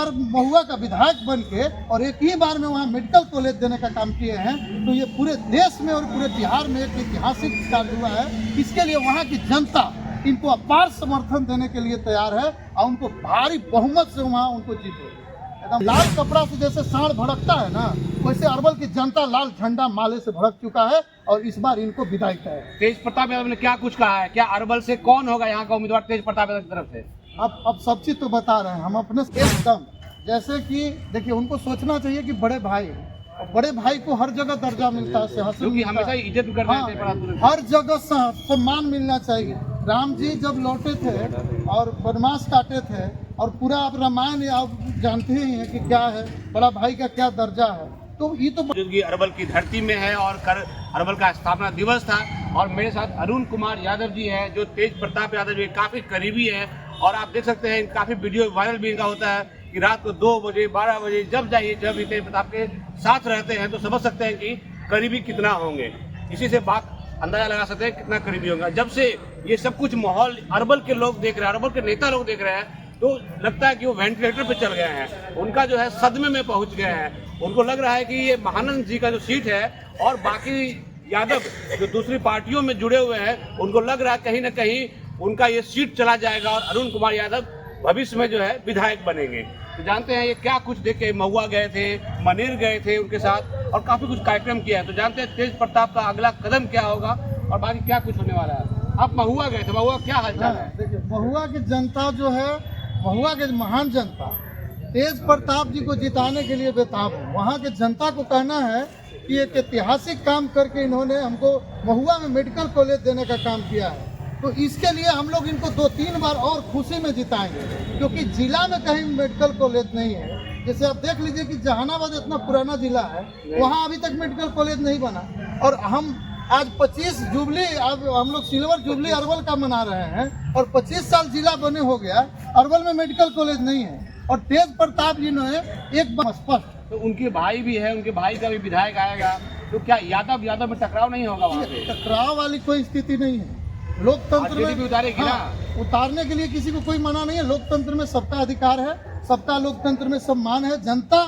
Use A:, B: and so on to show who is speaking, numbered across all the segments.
A: बार महुआ का विधायक बन के और एक ही बार में वहाँ मेडिकल कॉलेज देने का काम किए हैं, तो ये पूरे देश में और पूरे बिहार में एक ऐतिहासिक कार्य हुआ है। इसके लिए वहाँ की जनता इनको अपार समर्थन देने के लिए तैयार है और उनको भारी बहुमत से वहाँ उनको जीते। एकदम लाल कपड़ा से जैसे सांड भड़कता है ना, वैसे अरवल की जनता लाल झंडा माले से भड़क चुका है और इस बार इनको विदाई है।
B: तेज प्रताप यादव ने क्या कुछ कहा है? क्या अरवल से कौन होगा यहाँ का उम्मीदवार तेज प्रताप यादव की तरफ से?
A: अब सब चीज तो बता रहे हैं हम अपने एकदम। जैसे कि देखिए, उनको सोचना चाहिए कि बड़े भाई को हर जगह दर्जा मिलता है, सिंहासन मिलता
B: हमेशा
A: है।
B: इज्जत करते हैं
A: हाँ,
B: तेज प्रताप।
A: हर जगह सम्मान मिलना चाहिए। राम जी जब लौटे थे और वनवास काटे थे और पूरा आप रामायण आप जानते ही हैं कि क्या है, बड़ा भाई का क्या दर्जा है। तो ये तो
B: अरवल की धरती में है और अरवल का स्थापना दिवस था और मेरे साथ अरुण कुमार यादव जी हैं जो तेज प्रताप यादव जी काफी करीबी है और आप देख सकते हैं काफी वीडियो वायरल भी इनका होता है कि रात को 2 बजे 12 बजे जब जाइए, जब तेज प्रताप के साथ रहते हैं तो समझ सकते हैं कि करीबी कितना होंगे। इसी से बात अंदाजा लगा सकते हैं कितना करीबी होगा। जब से ये सब कुछ माहौल अरवल के लोग देख रहे हैं, अरवल के नेता लोग देख रहे हैं, तो लगता है कि वो वेंटिलेटर पे चल गए हैं। उनका जो है सदमे में पहुंच गए हैं। उनको लग रहा है कि ये महानंद जी का जो सीट है और बाकी यादव जो दूसरी पार्टियों में जुड़े हुए हैं, उनको लग रहा है कहीं ना कहीं उनका ये सीट चला जाएगा और अरुण कुमार यादव भविष्य में जो है विधायक बनेंगे। तो जानते हैं ये क्या कुछ देख के महुआ गए थे, मनेर गए थे उनके साथ और काफी कुछ कार्यक्रम किया है। तो जानते हैं तेज प्रताप का अगला कदम क्या होगा और बाकी क्या कुछ होने वाला है। आप महुआ गए थे, महुआ क्या हालचाल है?
A: देखिए, महुआ की जनता जो है, महुआ के महान जनता तेज प्रताप जी को जिताने के लिए बेताब है। वहाँ के जनता को कहना है कि एक ऐतिहासिक काम करके इन्होंने हमको महुआ में मेडिकल कॉलेज देने का काम किया है, तो इसके लिए हम लोग इनको 2-3 बार और खुशी में जिताएंगे, क्योंकि जिला में कहीं मेडिकल कॉलेज नहीं है। जैसे आप देख लीजिए कि जहानाबाद इतना पुराना जिला है, वहाँ अभी तक मेडिकल कॉलेज नहीं बना और हम आज 25 जुबली, अब हम लोग सिल्वर जुबली अरवल का मना रहे हैं और 25 साल जिला बने हो गया, अरवल में मेडिकल कॉलेज नहीं है। और तेज प्रताप जी ने एक बार स्पष्ट,
B: तो उनके भाई भी है, उनके भाई का भी विधायक आएगा, तो क्या यादव में टकराव नहीं होगा? वहाँ पे
A: टकराव वाली कोई स्थिति नहीं है। लोकतंत्र में
B: उतारेगी ना,
A: उतारने के लिए किसी को कोई मना नहीं है। लोकतंत्र में सबका अधिकार है, सबका लोकतंत्र में सम्मान है, जनता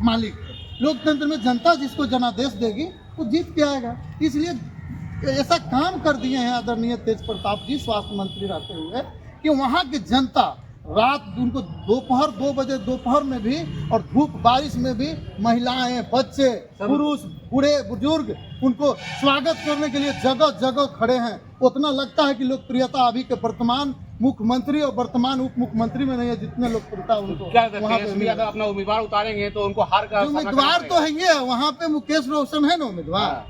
A: मालिक है। लोकतंत्र में जनता जिसको जनादेश देगी वो जीत के आएगा। इसलिए ऐसा काम कर दिए हैं आदरणीय तेज प्रताप जी स्वास्थ्य मंत्री रहते हुए कि वहाँ की जनता रात उनको दोपहर 2 बजे दोपहर में भी और धूप बारिश में भी महिलाएं, बच्चे, पुरुष, बूढ़े बुजुर्ग उनको स्वागत करने के लिए जगह जगह खड़े हैं। उतना लगता है कि लोकप्रियता अभी के वर्तमान मुख्यमंत्री और वर्तमान उप मुख्यमंत्री में नहीं है जितने लोकप्रियता उनको
B: क्या
A: वहाँ पे
B: अपना उम्मीदवार उतारेंगे तो उनको हार का
A: उम्मीदवार तो है ये, वहाँ पे मुकेश रोशन है ना उम्मीदवार,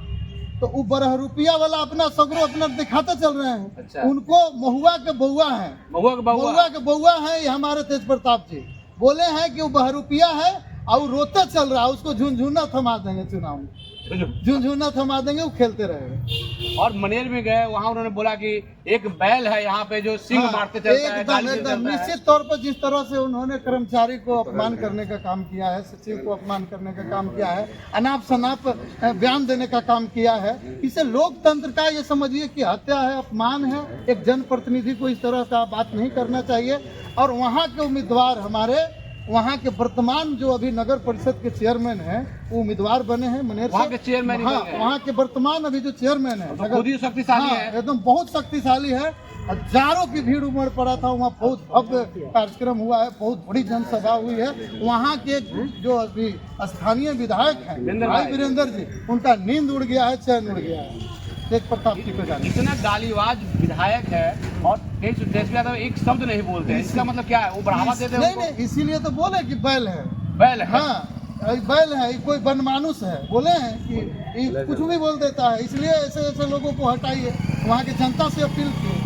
A: तो वो बरहरुपिया वाला अपना सगरो अपना दिखाते चल रहे हैं।
B: अच्छा।
A: उनको महुआ के बउआ है, महुआ के बउआ है। ये हमारे तेज प्रताप जी बोले हैं कि वो बहरूपिया है और रोते चल रहा है, उसको झुनझुना थमा देंगे चुनाव में, झुनझुना थमा देंगे, वो खेलते रहेगा।
B: और मनेर में गए, वहाँ उन्होंने बोला कि एक बैल है यहाँ पे जो सिंह मारते चलता है, गाली देता है।
A: निश्चित तौर पर जिस तरह से उन्होंने कर्मचारी को अपमान करने का काम किया है, सचिव को अपमान करने का काम किया है, अनाप शनाप बयान देने का काम किया है, इसे लोकतंत्र का ये समझिए कि हत्या है, अपमान है। एक जनप्रतिनिधि को इस तरह का बात नहीं करना चाहिए। और वहाँ के उम्मीदवार हमारे वहाँ के वर्तमान जो अभी नगर परिषद के चेयरमैन हैं वो उम्मीदवार बने हैं मनेर
B: वहाँ के चेयरमैन।
A: हाँ, वहाँ के वर्तमान अभी जो चेयरमैन है
B: तो खुद ही शक्तिशाली है,
A: एकदम बहुत शक्तिशाली है। हजारों की भीड़ उमड़ पड़ा था, वहाँ बहुत भव्य कार्यक्रम हुआ है, बहुत बड़ी जनसभा हुई है। वहाँ के जो अभी स्थानीय विधायक हैं भाई वीरेंद्र जी, उनका नींद उड़ गया है, चैन उड़ गया है तेज प्रताप जी पे जाने।
B: इतना गालीवाज विधायक है और तेज यादव एक शब्द नहीं बोलते हैं, इसका मतलब क्या है? वो बढ़ावा देते हैं?
A: नहीं, इसीलिए तो बोले कि बैल है,
B: बैल है।
A: हाँ, बैल है, कोई बनमानुस है, बोले हैं कि कुछ भी बोल देता है, इसलिए ऐसे लोगों को हटाइए। वहाँ की जनता से अपील की।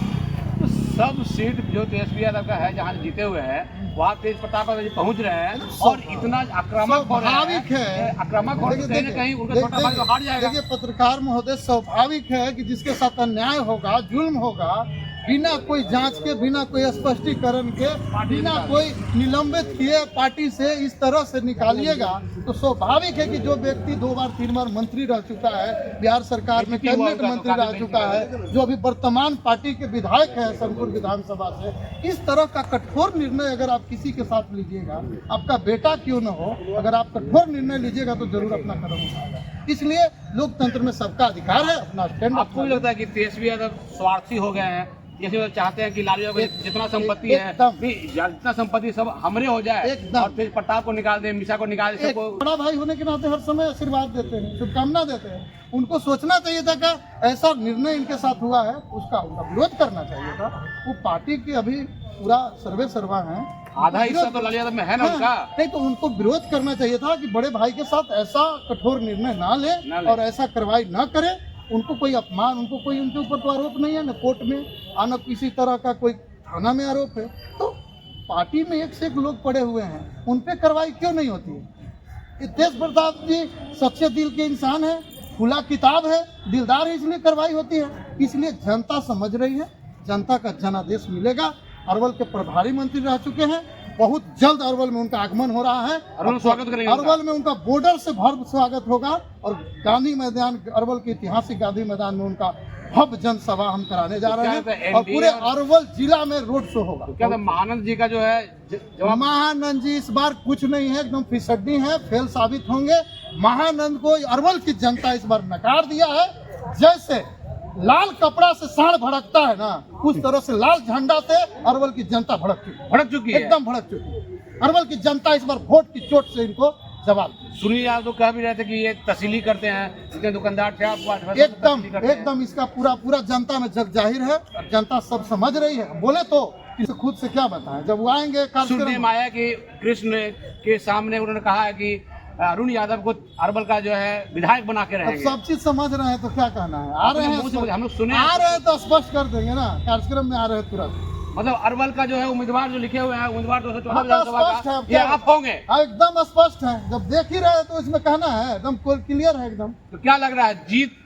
B: तो सब सीट जो तेज यादव का है जहाँ जीते हुए हैं वहाँ तेज प्रताप जी पहुँच रहे हैं और इतना आक्रामक
A: स्वाभाविक है,
B: आक्रामक कहीं उनका छोटा भाई तो हार जाएगा।
A: देखिए पत्रकार महोदय, स्वाभाविक है कि जिसके साथ अन्याय होगा, जुल्म होगा, बिना कोई जांच के, बिना कोई स्पष्टीकरण के, बिना कोई निलंबित किए पार्टी से इस तरह से निकालिएगा तो स्वाभाविक है कि जो व्यक्ति 2 बार 3 बार मंत्री रह चुका है, बिहार सरकार में कैबिनेट मंत्री रह चुका है, जो अभी वर्तमान पार्टी के विधायक है संकुल विधानसभा से, इस तरह का कठोर निर्णय अगर आप किसी के साथ लीजिएगा, आपका बेटा क्यों न हो, अगर आप कठोर निर्णय लीजिएगा तो जरूर अपना कदम उठाएगा। इसलिए लोकतंत्र में सबका अधिकार है अपना स्टैंड।
B: आपको भी लगता है कि तेजस्वी यादव स्वार्थी हो गए हैं, जैसे वो चाहते हैं कि लालू यादव की जितना संपत्ति है, जितना संपत्ति सब हमरे हो जाए और तेज प्रताप को निकाल दे, मिशा को निकाल दे, सबको
A: बड़ा भाई होने के नाते हर समय आशीर्वाद देते हैं, शुभकामना देते हैं। उनको सोचना चाहिए था कि ऐसा निर्णय इनके साथ हुआ है, उसका उनका विरोध करना चाहिए था। वो पार्टी की अभी पूरा सर्वे सर्वा है,
B: आधा हिस्सा तो लालू यादव में है ना उनका।
A: नहीं तो उनको विरोध करना चाहिए था कि बड़े भाई के साथ ऐसा कठोर निर्णय ना ले और ऐसा कार्रवाई ना करे। उनको कोई अपमान, उनको कोई उनके ऊपर तो आरोप नहीं है, न कोर्ट में न किसी तरह का कोई थाना में आरोप है। तो पार्टी में एक से एक लोग पड़े हुए हैं, उन पे कार्रवाई क्यों नहीं होती है? तेज प्रताप जी सच्चे दिल के इंसान है, खुला किताब है, दिलदार है, इसलिए कार्रवाई होती है। इसलिए जनता समझ रही है, जनता का जनादेश मिलेगा। अरवल के प्रभारी मंत्री रह चुके हैं, बहुत जल्द अरवल में उनका आगमन हो रहा है।
B: स्वागत करेंगे
A: अरवल में उनका बॉर्डर से भव्य स्वागत होगा और गांधी मैदान, अरवल के ऐतिहासिक गांधी मैदान में उनका भव्य जनसभा हम कराने जा रहे हैं और पूरे अरवल जिला में रोड शो होगा।
B: तो क्या महानंद जी का जो है
A: महानंद जी इस बार कुछ नहीं है, एकदम फिसड्डी है, फेल साबित होंगे। महानंद को अरवल की जनता इस बार नकार दिया है। जैसे लाल कपड़ा से साढ़ भड़कता है ना, उस तरह से लाल झंडा से अरवल की जनता भड़क चुकी है, एकदम भड़क चुकी है। अरवल की जनता इस बार वोट की चोट से इनको जवाब।
B: सुनील यादव तो कह भी रहे थे कि ये तहसीली करते हैं, जितने दुकानदार थे आप
A: एकदम इसका पूरा जनता में जग जाहिर है, जनता सब समझ रही है। बोले तो इसे खुद से क्या बताएं, जब वो आएंगे
B: कार्यक्रम आया कि कृष्ण के सामने उन्होंने कहा है कि अरुण यादव को अरवल का जो है विधायक बना के रहेंगे।
A: सब चीज समझ रहे हैं तो क्या कहना है, आ रहे हैं
B: हम लोग सुने,
A: आ रहे हैं तो स्पष्ट कर देंगे ना, कार्यक्रम में आ रहे हैं तुरंत।
B: मतलब अरवल का जो है उम्मीदवार जो लिखे हुए हैं, उम्मीदवार 214 विधानसभा का, ये आप होंगे
A: एकदम स्पष्ट है। जब देख ही रहे हैं तो इसमें कहना है एकदम क्लियर है एकदम।
B: तो क्या लग रहा है जीत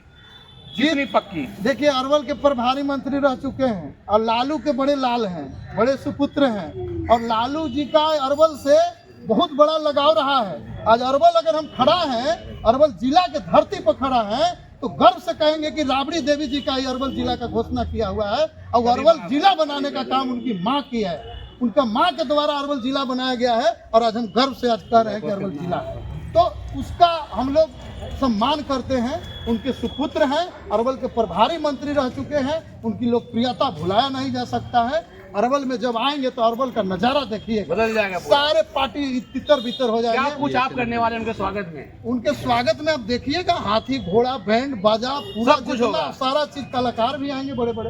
B: जितनी पक्की?
A: देखिए अरवल के प्रभारी मंत्री रह चुके हैं और लालू के बड़े लाल हैं, बड़े सुपुत्र हैं और लालू जी का अरवल से बहुत बड़ा लगाव रहा है। आज अरवल अगर हम खड़ा हैं, अरवल जिला के धरती पर खड़ा है तो गर्व से कहेंगे कि राबड़ी देवी जी का ही अरवल जिला का घोषणा किया हुआ है और अरवल जिला बनाने का काम उनकी माँ की है, उनका माँ के द्वारा अरवल जिला बनाया गया है और आज हम गर्व से आज कह रहे हैं कि अरवल जिला है। तो उसका हम लोग सम्मान करते हैं। उनके सुपुत्र हैं, अरवल के प्रभारी मंत्री रह चुके हैं, उनकी लोकप्रियता भुलाया नहीं जा सकता है। अरवल में जब आएंगे तो अरवल का नजारा देखिए,
B: बदल जाएगा,
A: सारे पार्टी तितर बितर हो जाएंगे।
B: क्या कुछ आप करने वाले उनके स्वागत में?
A: उनके स्वागत में आप देखिएगा हाथी घोड़ा बैंड बाजा पूरा
B: कुछ होगा,
A: सारा चीज, कलाकार भी आएंगे बड़े बड़े,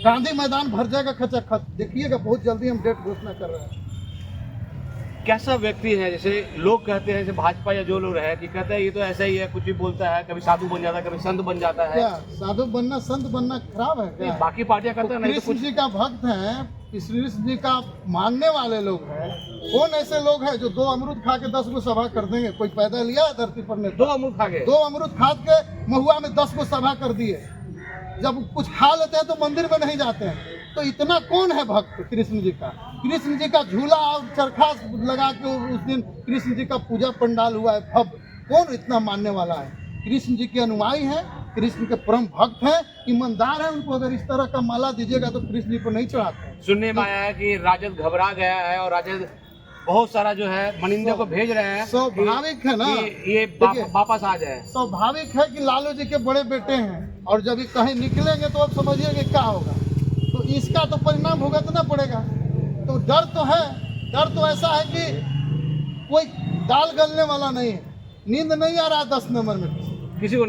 A: गांधी मैदान भर जाएगा खचाखच। देखिएगा बहुत जल्दी हम डेट घोषणा कर रहे हैं।
B: कैसा व्यक्ति है? जैसे लोग कहते हैं, जैसे भाजपा या जो लोग रहे कि कहते हैं ये तो ऐसा ही है, कुछ भी बोलता है, कभी साधु बन जाता है, कभी संत बन जाता है।
A: क्या साधु बनना संत बनना खराब है क्या?
B: बाकी पार्टियां करते हैं,
A: कृष्ण जी का भक्त है, कृष्ण जी का मानने वाले लोग हैं। कौन ऐसे लोग हैं जो 2 अमरूद खा के 10 को सभा कर देंगे? कोई पैदा लिया है धरती पर ने?
B: 2 अमरूद खा के
A: 2 अमरूद खा के महुआ में 10 को सभा कर दिए। जब कुछ खा लेते हैं तो मंदिर में नहीं जाते हैं। तो इतना कौन है भक्त कृष्ण जी का? कृष्ण जी का झूला और चरखा लगा के उस दिन कृष्ण जी का पूजा पंडाल हुआ है भव्य। कौन इतना मानने वाला है? कृष्ण जी के अनुयायी हैं, कृष्ण के परम भक्त हैं, ईमानदार हैं। उनको अगर इस तरह का माला दीजिएगा तो कृष्ण जी को नहीं चढ़ाते।
B: सुनने में आया है कि राजद घबरा गया है और राजद बहुत सारा जो है मनिंदे को भेज रहे हैं।
A: स्वाभाविक है ना,
B: ये वापस आ जाए।
A: स्वाभाविक है कि लालू जी के बड़े बेटे हैं और जब ये कहीं निकलेंगे तो अब समझिए कि क्या होगा। तो इसका तो परिणाम भुगतना पड़ेगा। तो डर तो है, डर तो ऐसा है कि कोई दाल गलने वाला नहीं है। नींद नहीं आ रहा 10 नंबर में
B: किसी को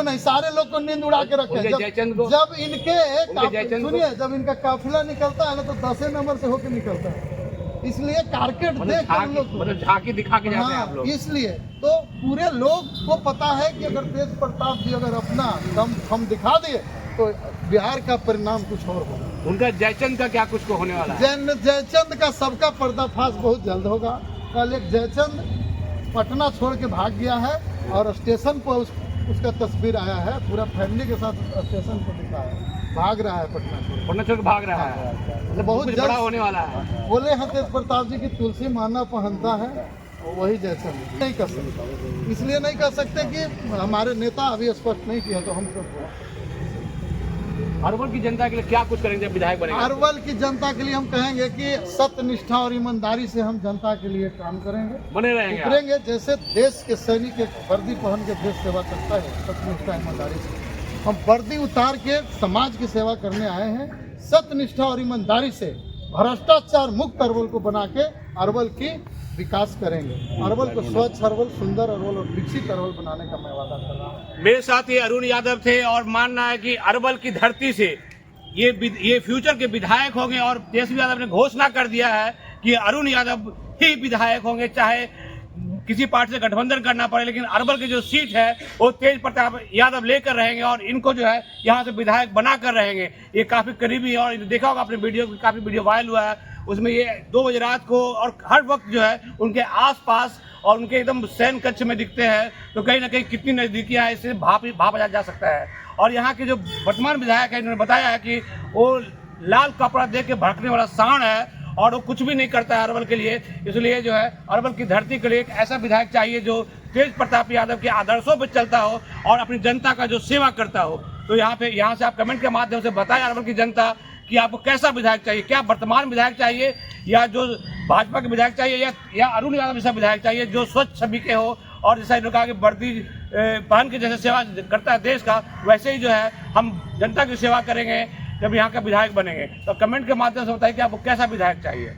B: नहीं,
A: सारे लोग को नींद उड़ा के रखे। जब इनके सुनिए, जब इनका काफिला निकलता है ना तो 10 नंबर से होके निकलता है। इसलिए कारकेट देख
B: झांकी दिखा के जाते हैं आप लोग।
A: इसलिए तो पूरे लोग को पता है कि अगर तेज प्रताप जी अगर अपना दम हम दिखा दिए तो बिहार का परिणाम कुछ और होगा।
B: उनका जयचंद का क्या कुछ को होने वाला है?
A: जयचंद का सबका पर्दाफाश बहुत जल्द होगा। कल एक जयचंद पटना छोड़ के भाग गया है और स्टेशन पर उसका तस्वीर आया है, पूरा फैमिली के साथ स्टेशन पर दिखा है। भाग रहा है पटना छोड़।
B: पटना छोड़ के भाग रहा है, मतलब
A: बहुत
B: कुछ
A: जल्द
B: बड़ा होने वाला है।
A: बोले हैं तेज प्रताप जी की तुलसी माना पहनता है, और वही जैसे हम नहीं कर सकते। इसलिए नहीं कर सकते कि हमारे नेता अभी स्पष्ट नहीं किया, तो हम
B: अरवल की जनता के लिए क्या कुछ करेंगे जब विधायक बनेंगे?
A: अरवल की जनता के लिए हम कहेंगे कि सत्य निष्ठा और ईमानदारी से हम जनता के लिए काम करेंगे,
B: बने रहेंगे आप।
A: उतरेंगे। जैसे देश के सैनिक एक वर्दी पहन के देश सेवा करता है, सत्य निष्ठा ईमानदारी से हम वर्दी उतार के समाज की सेवा करने आए हैं। सत्य निष्ठा और ईमानदारी से भ्रष्टाचार मुक्त अरवल को बना के अरवल की विकास करेंगे। अरवल को स्वच्छ अरवल, सुंदर अरवल और विकसित अरवल बनाने का मैं वादा कर रहा हूँ।
B: मेरे साथ ये अरुण यादव थे और मानना है कि अरवल की धरती से ये फ्यूचर के विधायक होंगे, और तेजस्वी यादव ने घोषणा कर दिया है कि अरुण यादव ही विधायक होंगे, चाहे किसी पार्टी से गठबंधन करना पड़े, लेकिन अरवल की जो सीट है वो तेज प्रताप यादव लेकर रहेंगे और इनको जो है यहाँ से विधायक बना कर रहेंगे। ये काफ़ी करीबी है, और देखा होगा आपने वीडियो, काफ़ी वीडियो वायरल हुआ है, उसमें ये 2 बजे रात को और हर वक्त जो है उनके आसपास और उनके एकदम शयन कक्ष में दिखते हैं। तो कहीं ना कहीं कितनी नज़दीकियाँ है, इससे भाप जा सकता है। और यहाँ के जो वर्तमान विधायक है, इन्होंने बताया है कि वो लाल कपड़ा देख के भड़कने वाला सांड है और वो कुछ भी नहीं करता है अरवल के लिए। इसलिए जो है अरवल की धरती के लिए एक ऐसा विधायक चाहिए जो तेज प्रताप यादव के आदर्शों पर चलता हो और अपनी जनता का जो सेवा करता हो। तो यहाँ से आप कमेंट के माध्यम से बताएं अरवल की जनता कि आपको कैसा विधायक चाहिए, क्या वर्तमान विधायक चाहिए या जो भाजपा के विधायक चाहिए, या अरुण यादव जैसा विधायक चाहिए जो स्वच्छ छवि के हो, और जैसा इन्होंने कहा कि वर्दी पहन के जैसे सेवा करता है देश का, वैसे ही जो है हम जनता की सेवा करेंगे जब यहाँ का विधायक बनेंगे। तो कमेंट के माध्यम से बताइए कि आपको कैसा विधायक चाहिए।